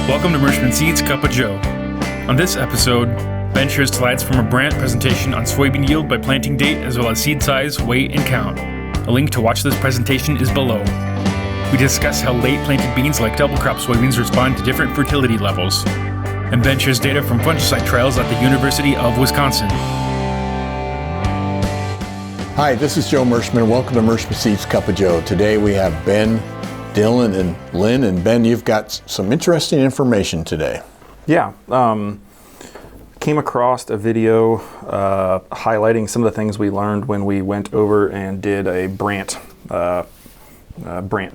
Welcome to Fungicide's Cup of Joe. On this episode, Ben shares slides from a Brandt presentation on soybean yield by planting date, as well as seed size, weight, and count. A link to watch this presentation is below. We discuss how late planted beans like double crop soybeans respond to different fertility levels. And Ben shares data from fungicide trials at the University of Wisconsin. Hi, this is Joe Merschman. Welcome to Fungicide's Cup of Joe. Today we have Ben, Dylan, and Lynn. And Ben, you've got some interesting information today. Yeah, came across a video highlighting some of the things we learned when we went over and did a Brandt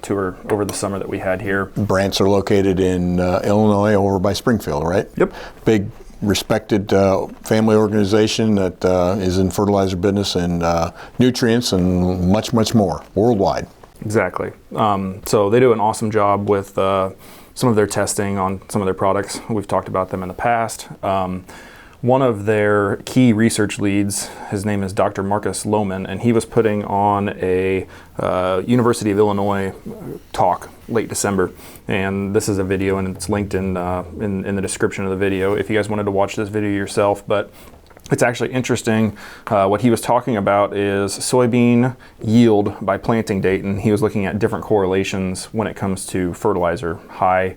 tour over the summer that we had here. Brandts are located in Illinois, over by Springfield, right? Yep. Big, respected family organization that is in fertilizer business and nutrients and much, much more worldwide. Exactly. So they do an awesome job with some of their testing on some of their products. We've talked about them in the past. One of their key research leads, his name is Dr. Marcus Loman, and he was putting on a University of Illinois talk late December. And this is a video, and it's linked in the description of the video if you guys wanted to watch this video yourself. But it's actually interesting. What he was talking about is soybean yield by planting date, and he was looking at different correlations when it comes to fertilizer, high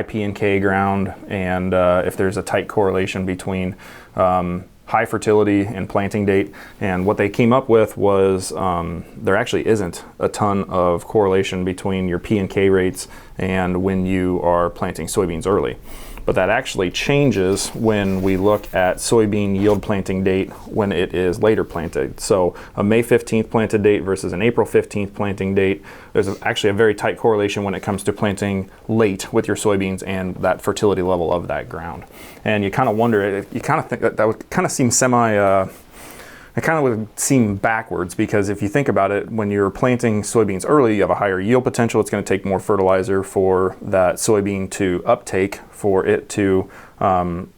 P and K ground, and if there's a tight correlation between high fertility and planting date. And what they came up with was there actually isn't a ton of correlation between your P and K rates and when you are planting soybeans early. But that actually changes when we look at soybean yield planting date when it is later planted. So a May 15th planted date versus an April 15th planting date, there's actually a very tight correlation when it comes to planting late with your soybeans and that fertility level of that ground. And you kind of wonder, you kind of think that would kind of seem it kind of would seem backwards, because if you think about it, when you're planting soybeans early, you have a higher yield potential. It's going to take more fertilizer for that soybean to uptake, for it to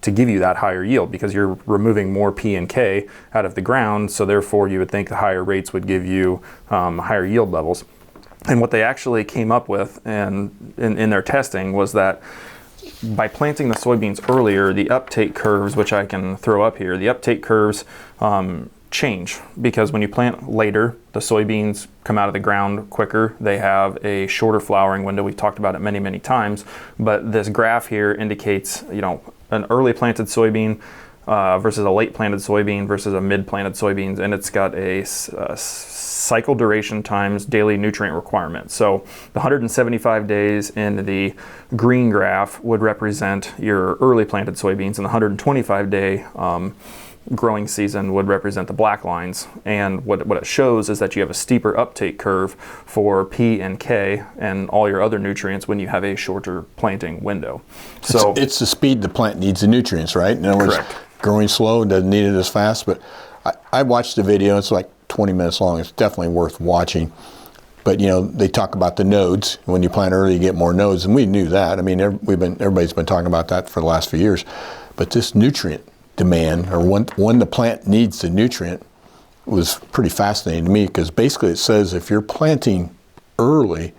give you that higher yield, because you're removing more P and K out of the ground. So therefore, you would think the higher rates would give you higher yield levels. And what they actually came up with and in their testing was that by planting the soybeans earlier, the uptake curves, which I can throw up here, the uptake curves change, because when you plant later, the soybeans come out of the ground quicker. They have a shorter flowering window. We've talked about it many, many times, but this graph here indicates, an early planted soybean versus a late planted soybean versus a mid planted soybeans, and it's got a cycle duration times daily nutrient requirement. So the 175 days in the green graph would represent your early planted soybeans, and the 125 day growing season would represent the black lines. And what it shows is that you have a steeper uptake curve for P and K and all your other nutrients when you have a shorter planting window. So it's the speed the plant needs the nutrients, right? In other words, correct. Growing slow, doesn't need it as fast. But I watched the video. It's like 20 minutes long. It's definitely worth watching. But they talk about the nodes. When you plant early, you get more nodes, and we knew that. I mean, everybody's been talking about that for the last few years. But this nutrient demand, or when the plant needs the nutrient, was pretty fascinating to me, because basically it says if you're planting early,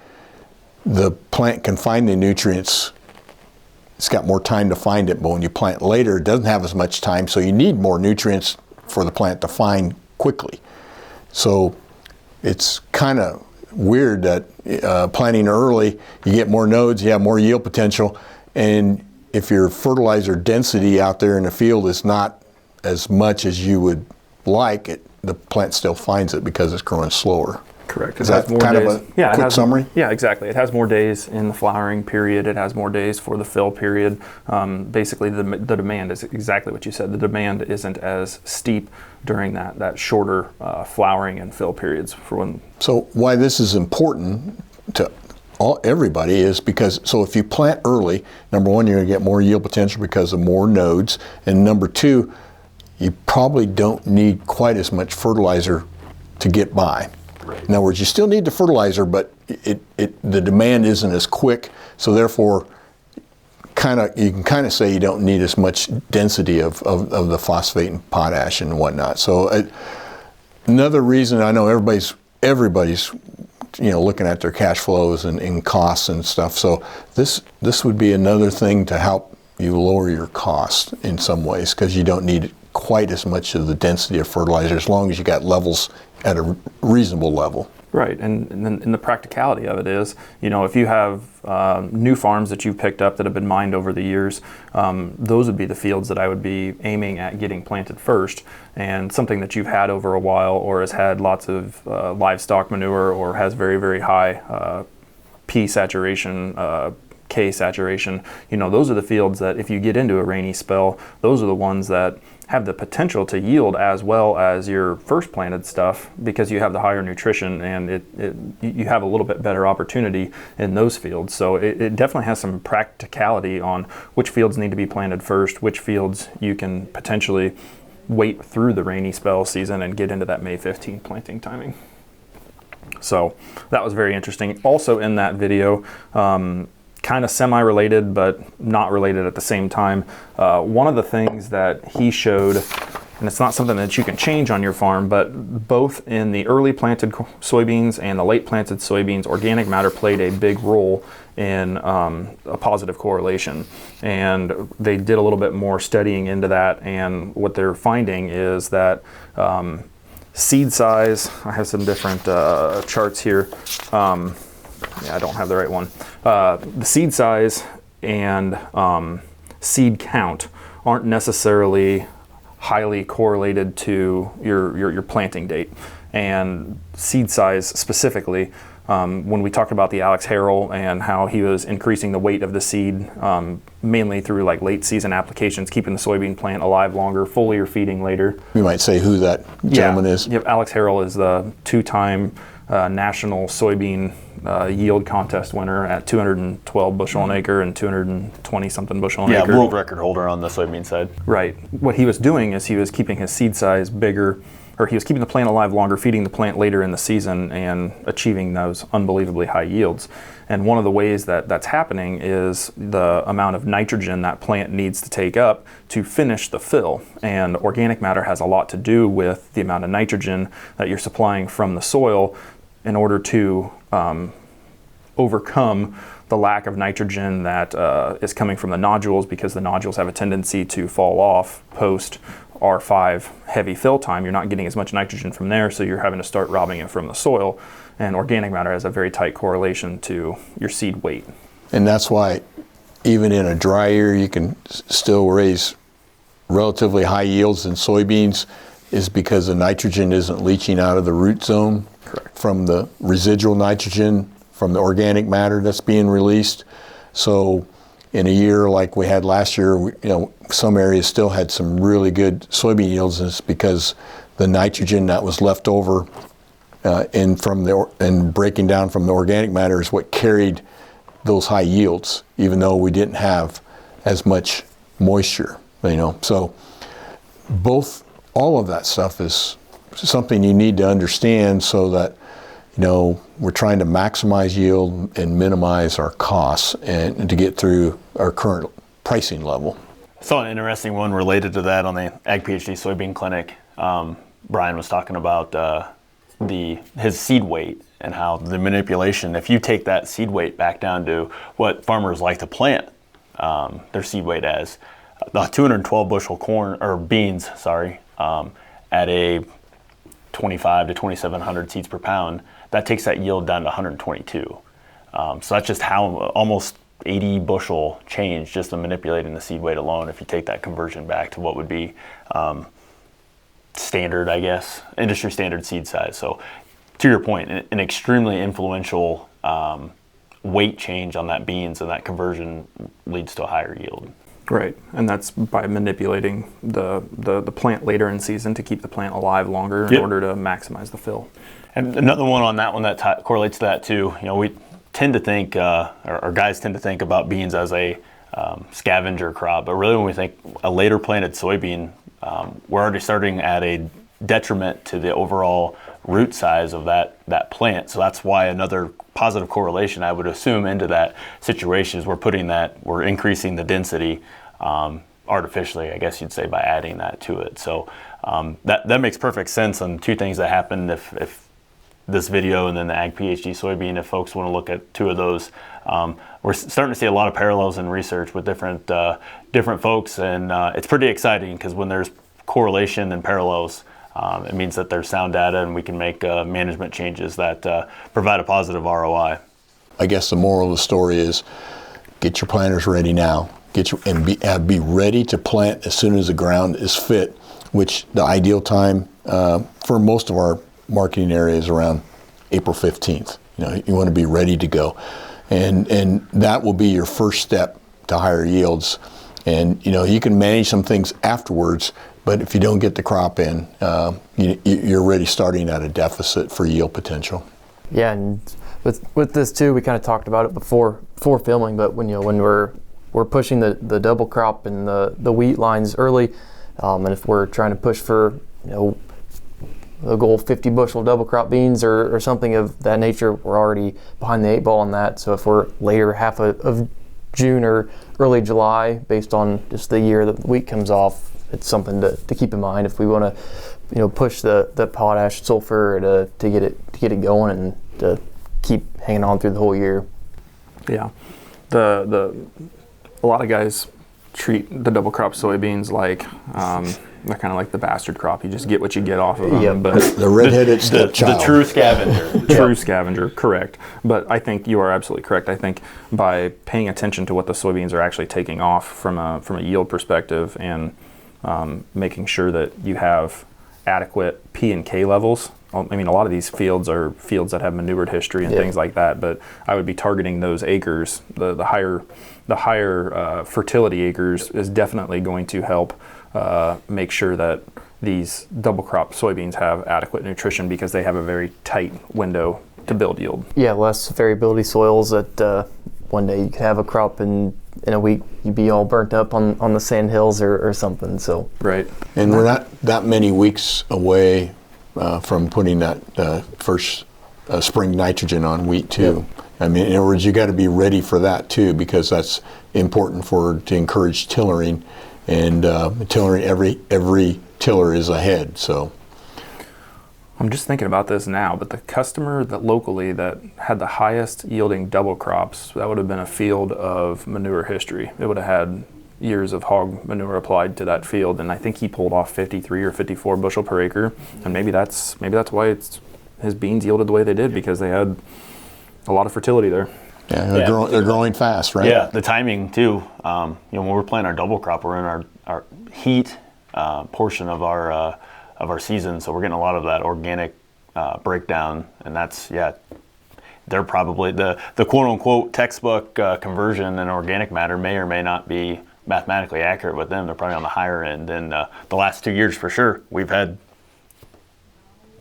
the plant can find the nutrients. It's got more time to find it, but when you plant later, it doesn't have as much time, so you need more nutrients for the plant to find quickly. So it's kind of weird that planting early, you get more nodes, you have more yield potential, and if your fertilizer density out there in the field is not as much as you would like, the plant still finds it because it's growing slower. Correct. Is that kind of a quick summary? Yeah, exactly. It has more days in the flowering period. It has more days for the fill period. Basically, the demand is exactly what you said. The demand isn't as steep during that shorter flowering and fill periods. So why this is important to everybody is because, so if you plant early, number one, you're going to get more yield potential because of more nodes, and number two, you probably don't need quite as much fertilizer to get by. Right. In other words, you still need the fertilizer, but the demand isn't as quick, so therefore you can kind of say you don't need as much density of the phosphate and potash and whatnot. So another reason, I know everybody's looking at their cash flows and costs and stuff. So this would be another thing to help you lower your cost in some ways, because you don't need quite as much of the density of fertilizer as long as you got levels at a reasonable level. Right, and then the practicality of it is, if you have new farms that you've picked up that have been mined over the years, those would be the fields that I would be aiming at getting planted first. And something that you've had over a while, or has had lots of livestock manure, or has very, very high P saturation, K saturation, those are the fields that if you get into a rainy spell, those are the ones that have the potential to yield as well as your first planted stuff, because you have the higher nutrition, and you have a little bit better opportunity in those fields. So it definitely has some practicality on which fields need to be planted first, which fields you can potentially wait through the rainy spell season and get into that May 15th planting timing. So that was very interesting. Also in that video, kind of semi-related but not related at the same time, one of the things that he showed, and it's not something that you can change on your farm, but both in the early planted soybeans and the late planted soybeans, organic matter played a big role in a positive correlation. And they did a little bit more studying into that, and what they're finding is that seed size, I have some different charts here. I don't have the right one. The seed size and seed count aren't necessarily highly correlated to your planting date. And seed size specifically, when we talked about the Alex Harrell and how he was increasing the weight of the seed, mainly through like late season applications, keeping the soybean plant alive longer, foliar feeding later. You might say who that gentleman is. Yep, Alex Harrell is the two-time national soybean yield contest winner at 212 bushel an acre and 220 something bushel an acre. Yeah, world record holder on the soybean side. Right. What he was doing is he was keeping his seed size bigger, or he was keeping the plant alive longer, feeding the plant later in the season, and achieving those unbelievably high yields. And one of the ways that that's happening is the amount of nitrogen that plant needs to take up to finish the fill. And organic matter has a lot to do with the amount of nitrogen that you're supplying from the soil in order to overcome the lack of nitrogen that is coming from the nodules, because the nodules have a tendency to fall off post R5 heavy fill time. You're not getting as much nitrogen from there, so you're having to start robbing it from the soil. And organic matter has a very tight correlation to your seed weight. And that's why even in a dry year you can still raise relatively high yields in soybeans, is because the nitrogen isn't leaching out of the root zone. Correct. From the residual nitrogen from the organic matter that's being released. So in a year like we had last year, some areas still had some really good soybean yields, and it's because the nitrogen that was left over and breaking down from the organic matter is what carried those high yields, even though we didn't have as much moisture. So all of that stuff is something you need to understand, so that we're trying to maximize yield and minimize our costs, and to get through our current pricing level. I saw an interesting one related to that on the Ag PhD Soybean Clinic. Brian was talking about his seed weight and how the manipulation, if you take that seed weight back down to what farmers like to plant their seed weight as, the 212 bushel corn or beans, at a 25 to 2,700 seeds per pound, that takes that yield down to 122. So that's just how almost 80 bushel change just in manipulating the seed weight alone, if you take that conversion back to what would be standard, I guess, industry standard seed size. So to your point, an extremely influential weight change on that beans, and that conversion leads to a higher yield. Right, and that's by manipulating the plant later in season to keep the plant alive longer in order to maximize the fill. And another one on that one that correlates to that too, we tend to think, or guys tend to think about beans as a scavenger crop, but really when we think a later planted soybean, we're already starting at a detriment to the overall root size of that plant. So that's why another positive correlation I would assume into that situation is we're increasing the density artificially, I guess you'd say, by adding that to it. So that makes perfect sense on two things that happen if this video and then the Ag PhD soybean, if folks want to look at two of those. We're starting to see a lot of parallels in research with different folks, and it's pretty exciting because when there's correlation and parallels, it means that there's sound data and we can make management changes that provide a positive ROI. I guess the moral of the story is get your planters ready now. Be ready to plant as soon as the ground is fit, which the ideal time for most of our marketing area is around April 15th. You want to be ready to go. And that will be your first step to higher yields. And you can manage some things afterwards, but if you don't get the crop in, you're already starting at a deficit for yield potential. Yeah, and with this too, we kind of talked about it before filming, but when we're pushing the double crop and the wheat lines early, and if we're trying to push for the goal 50 bushel double crop beans or something of that nature, we're already behind the 8 ball on that. So if we're later half of June or early July, based on just the year that the wheat comes off, it's something to keep in mind if we want to push the potash sulfur to get it going and to keep hanging on through the whole year. Yeah, a lot of guys treat the double crop soybeans like they're kind of like the bastard crop. You just get what you get off of them. Yeah. But the redheaded stepchild. The true scavenger. True scavenger, correct. But I think you are absolutely correct. I think by paying attention to what the soybeans are actually taking off from a yield perspective and making sure that you have adequate P and K levels. I mean, a lot of these fields are fields that have manured history and things like that, but I would be targeting those acres. The higher fertility acres is definitely going to help make sure that these double crop soybeans have adequate nutrition because they have a very tight window to build yield. Yeah, less variability soils that one day you could have a crop and in a week you'd be all burnt up on the sand hills or something. So right. And we're not that many weeks away from putting that first spring nitrogen on wheat too. Yep. I mean, in other words, you got to be ready for that too, because that's important to encourage tillering, and tillering every tiller is ahead. So I'm just thinking about this now, but the customer that locally that had the highest yielding double crops, that would have been a field of manure history. It would have had years of hog manure applied to that field, and I think he pulled off 53 or 54 bushel per acre, and maybe that's why his beans yielded the way they did, because they had a lot of fertility there. Yeah, they're growing fast, right? Yeah, the timing too. When we're planting our double crop, we're in our heat portion of our season, so we're getting a lot of that organic breakdown, and that's they're probably the quote unquote textbook conversion in organic matter may or may not be mathematically accurate with them. They're probably on the higher end. And the last 2 years, for sure, we've had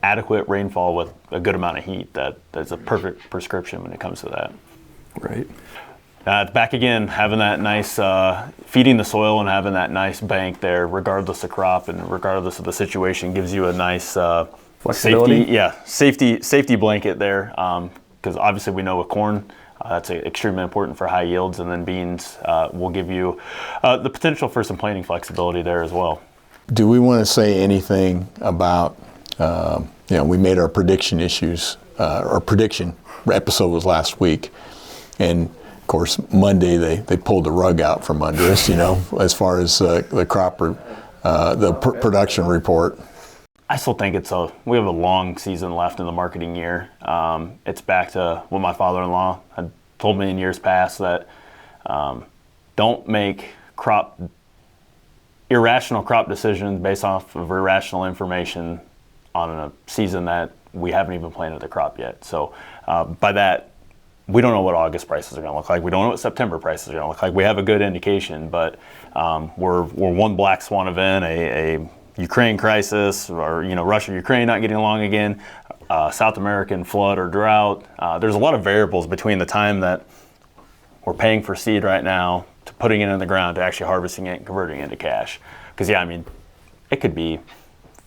adequate rainfall with a good amount of heat. That's a perfect prescription when it comes to that. Right. Back again, having that nice feeding the soil and having that nice bank there, regardless of crop and regardless of the situation, gives you a nice flexibility. Safety blanket there. Because obviously we know with corn, that's extremely important for high yields, and then beans will give you the potential for some planting flexibility there as well. Do we want to say anything about, we made our prediction issues, our prediction episode was last week, and of course Monday they pulled the rug out from under us, as far as the crop or the production report. I still think we have a long season left in the marketing year. It's back to what my father-in-law had told me in years past, that don't make irrational crop decisions based off of irrational information on a season that we haven't even planted the crop yet. So by that, we don't know what August prices are going to look like. We don't know what September prices are going to look like. We have a good indication, but we're one black swan event, a Ukraine crisis, or Russia, Ukraine not getting along again, South American flood or drought. There's a lot of variables between the time that we're paying for seed right now to putting it in the ground to actually harvesting it and converting it into cash. Because it could be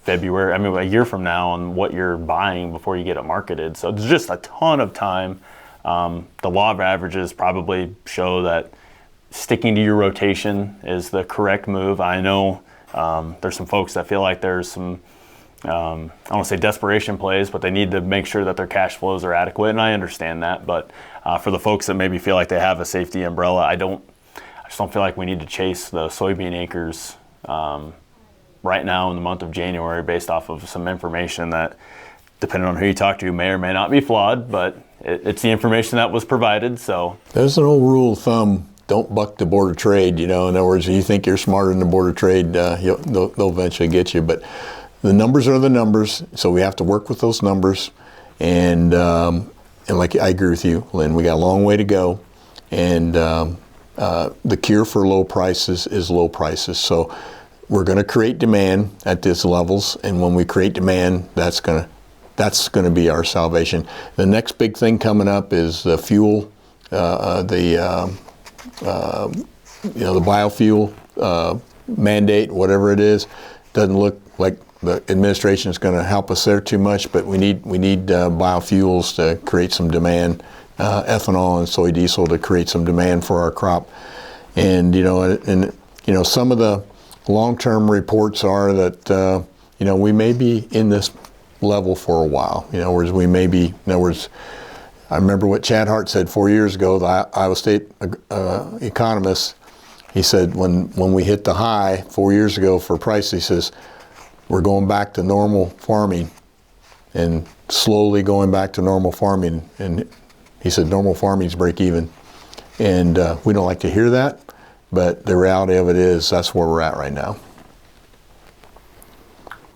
February, a year from now on what you're buying before you get it marketed. So there's just a ton of time. The law of averages probably show that sticking to your rotation is the correct move. I know there's some folks that feel like there's some I don't want to say desperation plays, but they need to make sure that their cash flows are adequate, and I understand that. But for the folks that maybe feel like they have a safety umbrella, I just don't feel like we need to chase the soybean acres right now in the month of January based off of some information that, depending on who you talk to, may or may not be flawed, but it's the information that was provided. So there's an old rule of thumb: don't buck the Board of Trade. In other words, if you think you're smarter than the Board of Trade, they'll eventually get you. But the numbers are the numbers, so we have to work with those numbers. And like I agree with you, Lynn, we got a long way to go. And the cure for low prices is low prices. So we're going to create demand at these levels, and when we create demand, that's going to be our salvation. The next big thing coming up is the fuel, the biofuel mandate, whatever it is. Doesn't look like the administration is going to help us there too much, but we need biofuels to create some demand, ethanol and soy diesel to create some demand for our crop. And some of the long-term reports are that we may be in this level for a while. I remember what Chad Hart said 4 years ago, the Iowa State economist. He said when we hit the high 4 years ago for price, he says, we're going back to normal farming and slowly going back to normal farming. And he said normal farming's break even. And we don't like to hear that, but the reality of it is that's where we're at right now.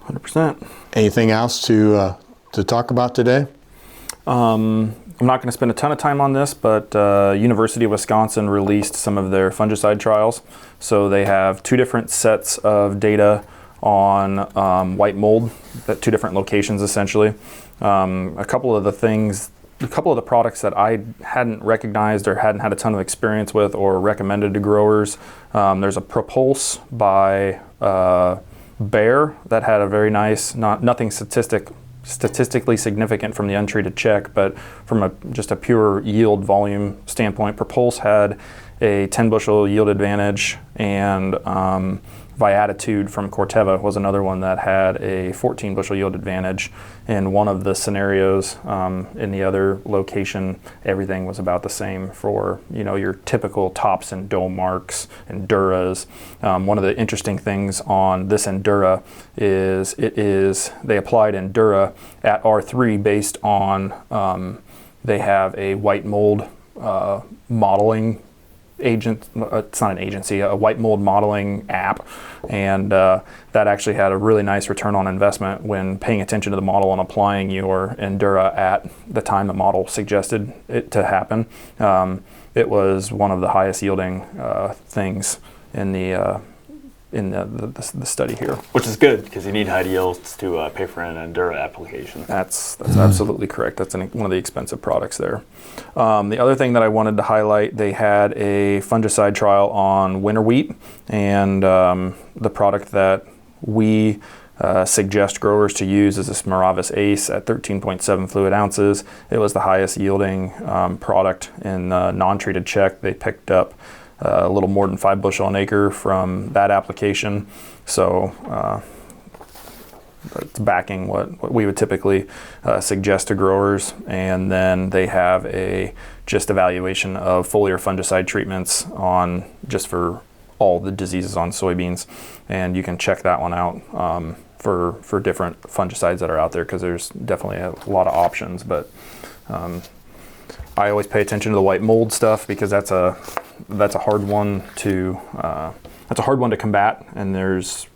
100%. Anything else to talk about today? I'm not going to spend a ton of time on this, but University of Wisconsin released some of their fungicide trials. So they have two different sets of data on white mold at two different locations, essentially. A couple of the products that I hadn't recognized or hadn't had a ton of experience with or recommended to growers. There's a Propulse by Bayer that had a very nice, nothing statistically significant from the untreated check, but from just a pure yield volume standpoint, Propulse had a 10 bushel yield advantage, and Viatitude from Corteva was another one that had a 14 bushel yield advantage. In one of the scenarios, in the other location, everything was about the same for your typical tops and dome marks, Enduras. One of the interesting things on this Endura is they applied Endura at R3 based on they have a white mold modeling agent. It's not an agency, a white mold modeling app, and that actually had a really nice return on investment when paying attention to the model and applying your Endura at the time the model suggested it to happen. It was one of the highest yielding things in the study here. Which is good, because you need high yields to pay for an Endura application. That's absolutely correct. That's one of the expensive products there. The other thing that I wanted to highlight, they had a fungicide trial on winter wheat, and the product that we suggest growers to use is this Miravis Ace at 13.7 fluid ounces. It was the highest yielding product in non-treated check. They picked up a little more than 5 bushel an acre from that application. So that's backing what we would typically suggest to growers. And then they have a just evaluation of foliar fungicide treatments on just for all the diseases on soybeans. And you can check that one out for different fungicides that are out there, because there's definitely a lot of options. But I always pay attention to the white mold stuff, because that's a hard one to combat, and there's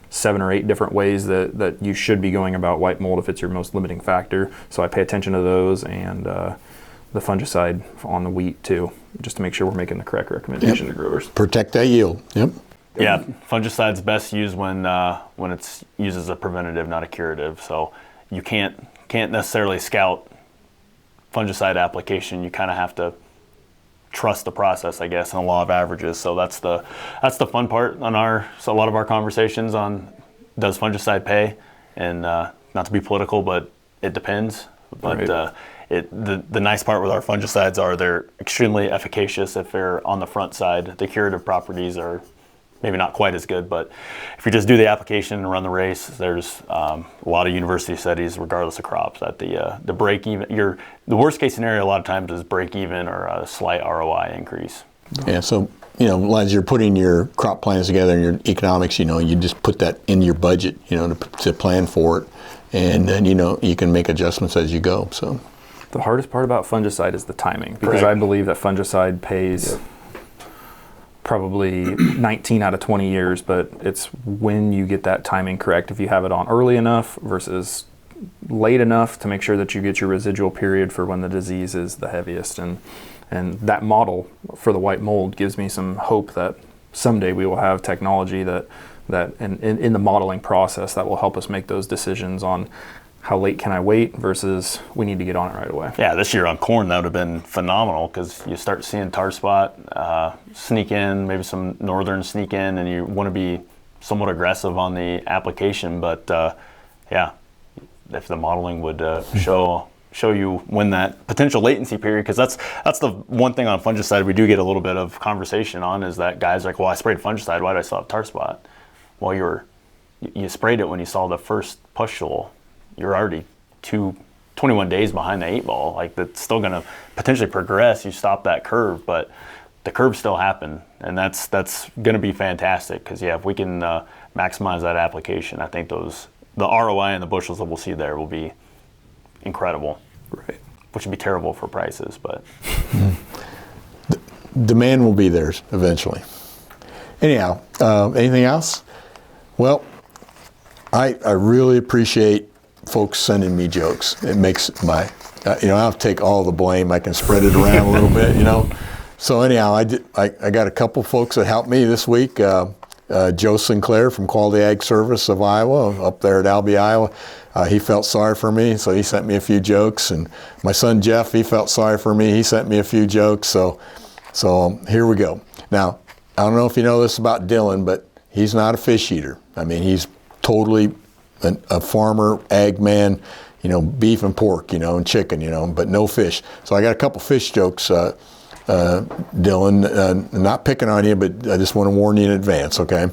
7 or 8 different ways that you should be going about white mold if it's your most limiting factor. So I pay attention to those, and the fungicide on the wheat too, just to make sure we're making the correct recommendation to growers. Protect that yield. Yep. Yeah, fungicide's best used when it's used as a preventative, not a curative. So you can't necessarily scout fungicide application. You kind of have to trust the process, I guess, and the law of averages. So that's the fun part on a lot of our conversations on, does fungicide pay? And not to be political, but it depends. But right. The nice part with our fungicides are they're extremely efficacious if they're on the front side. The curative properties are maybe not quite as good, but if you just do the application and run the race, there's a lot of university studies, regardless of crops, that the break even, the worst case scenario a lot of times is break even or a slight ROI increase. Yeah, so, as you're putting your crop plans together and your economics, you just put that in your budget, to plan for it. And then, you can make adjustments as you go, so. The hardest part about fungicide is the timing, because Correct. I believe that fungicide pays probably 19 out of 20 years, but it's when you get that timing correct. If you have it on early enough versus late enough to make sure that you get your residual period for when the disease is the heaviest. And that model for the white mold gives me some hope that someday we will have technology that in the modeling process that will help us make those decisions on how late can I wait versus we need to get on it right away. Yeah, this year on corn, that would have been phenomenal, because you start seeing tar spot sneak in, maybe some northern sneak in, and you want to be somewhat aggressive on the application. But yeah, if the modeling would show you when that potential latency period, because that's the one thing on fungicide we do get a little bit of conversation on, is that guys are like, well, I sprayed fungicide, why do I still have tar spot? Well, you sprayed it when you saw the first pustule. You're already 21 days behind the 8 ball. Like, that's still going to potentially progress. You stop that curve, but the curve still happened, and that's going to be fantastic, because if we can maximize that application, I think the ROI and the bushels that we'll see there will be incredible. Right. Which would be terrible for prices, but Demand will be there eventually. Anyhow, anything else? Well, I really appreciate folks sending me jokes. It makes my, I have to take all the blame. I can spread it around a little bit, So anyhow, I got a couple folks that helped me this week. Joe Sinclair from Quality Ag Service of Iowa, up there at Albee, Iowa. He felt sorry for me, so he sent me a few jokes. And my son Jeff, he felt sorry for me. He sent me a few jokes. So here we go. Now, I don't know if you know this about Dylan, but he's not a fish eater. I mean, he's totally a farmer, ag man, beef and pork, and chicken, but no fish. So I got a couple fish jokes, Dylan. Not picking on you, but I just want to warn you in advance, okay?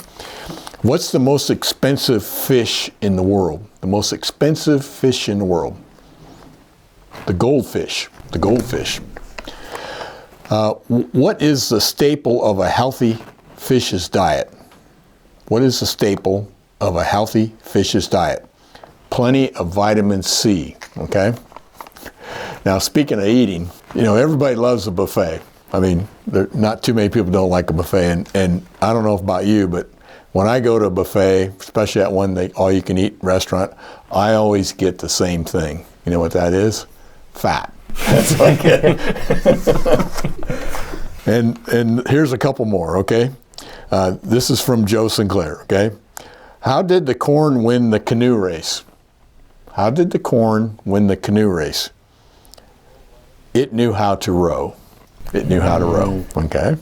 What's the most expensive fish in the world? The most expensive fish in the world? The goldfish. The goldfish. What is the staple of a healthy fish's diet? What is the staple of a healthy fish's diet? Plenty of vitamin C, okay? Now, speaking of eating, everybody loves a buffet. I mean, not too many people don't like a buffet, and I don't know about you, but when I go to a buffet, especially at one all-you-can-eat restaurant, I always get the same thing. You know what that is? Fat. That's what I get. And here's a couple more, okay? This is from Joe Sinclair, okay? How did the corn win the canoe race? How did the corn win the canoe race? It knew how to row. It knew how to row, okay?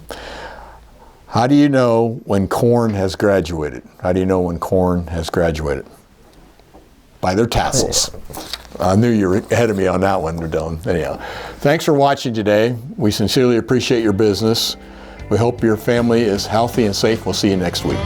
How do you know when corn has graduated? How do you know when corn has graduated? By their tassels. I knew you were ahead of me on that one, Dylan. Anyhow, thanks for watching today. We sincerely appreciate your business. We hope your family is healthy and safe. We'll see you next week.